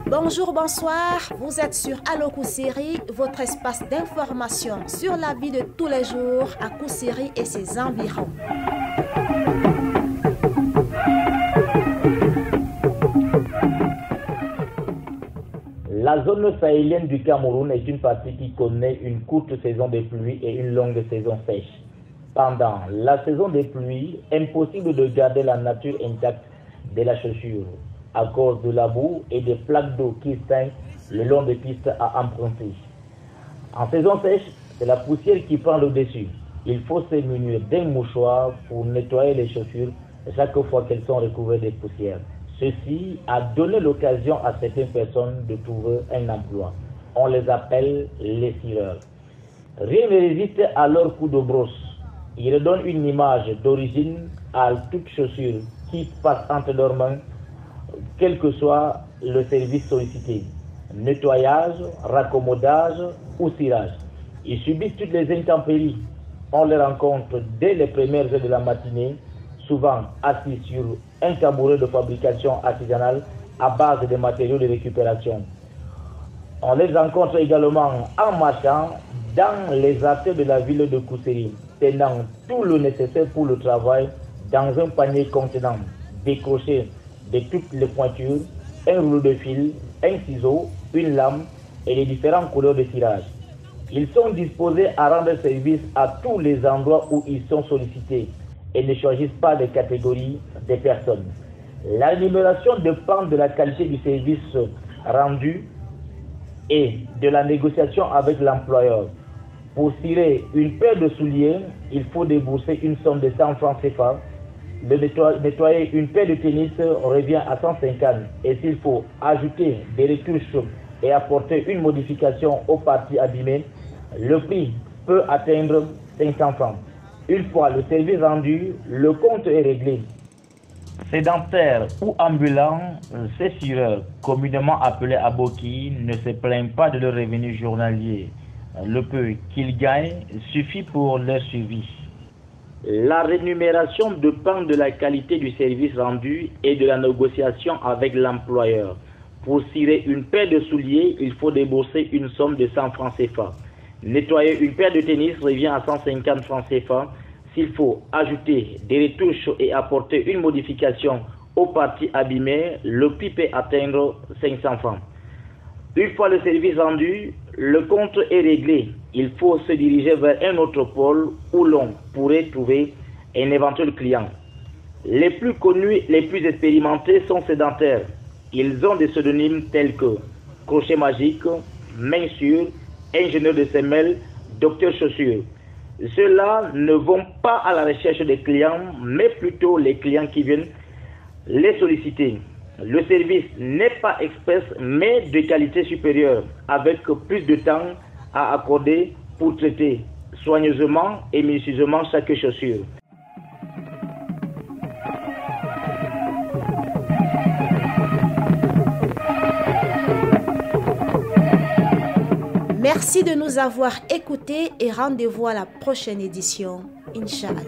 Bonjour, bonsoir, vous êtes sur Allo Kousséri, votre espace d'information sur la vie de tous les jours à Kousséri et ses environs. La zone sahélienne du Cameroun est une partie qui connaît une courte saison de pluie et une longue saison sèche. Pendant la saison des pluies, impossible de garder la nature intacte de la chaussure à cause de la boue et des plaques d'eau qui saignent le long des pistes à emprunter. En saison sèche, c'est la poussière qui prend le dessus. Il faut se munir d'un mouchoir pour nettoyer les chaussures chaque fois qu'elles sont recouvertes de poussière. Ceci a donné l'occasion à certaines personnes de trouver un emploi. On les appelle les cireurs. Rien ne résiste à leur coup de brosse. Ils redonnent une image d'origine à toute chaussure qui passe entre leurs mains, quel que soit le service sollicité. Nettoyage, raccommodage ou cirage. Ils subissent toutes les intempéries. On les rencontre dès les premières heures de la matinée, souvent assis sur un tabouret de fabrication artisanale à base de matériaux de récupération. On les rencontre également en marchant dans les artères de la ville de Kousséri, tenant tout le nécessaire pour le travail dans un panier contenant des crochets de toutes les pointures, un rouleau de fil, un ciseau, une lame et les différentes couleurs de tirage. Ils sont disposés à rendre service à tous les endroits où ils sont sollicités et ne choisissent pas de catégorie des personnes. La rémunération dépend de la qualité du service rendu et de la négociation avec l'employeur. Pour cirer une paire de souliers, il faut débourser une somme de 100 francs CFA. Nettoyer une paire de tennis revient à 150 et s'il faut ajouter des retouches et apporter une modification aux parties abîmées, le prix peut atteindre 500 francs. Une fois le service rendu, le compte est réglé. Sédentaires ou ambulants, ces cireurs, communément appelés aboki, ne se plaignent pas de leur revenu journalier. Le peu qu'ils gagnent suffit pour leur survie. La rémunération dépend de la qualité du service rendu et de la négociation avec l'employeur. Pour cirer une paire de souliers, il faut débourser une somme de 100 francs CFA. Nettoyer une paire de tennis revient à 150 francs CFA. S'il faut ajouter des retouches et apporter une modification aux parties abîmées, le prix peut atteindre 500 francs. Une fois le service rendu, le compte est réglé. Il faut se diriger vers un autre pôle où l'on pourrait trouver un éventuel client. Les plus connus, les plus expérimentés sont sédentaires. Ils ont des pseudonymes tels que Crochet Magique, Main Sûre, Ingénieur de semelles, Docteur Chaussures. Ceux-là ne vont pas à la recherche des clients, mais plutôt les clients qui viennent les solliciter. Le service n'est pas express, mais de qualité supérieure, avec plus de temps à accorder pour traiter soigneusement et minutieusement chaque chaussure. Merci de nous avoir écoutés et rendez-vous à la prochaine édition. Inch'Allah.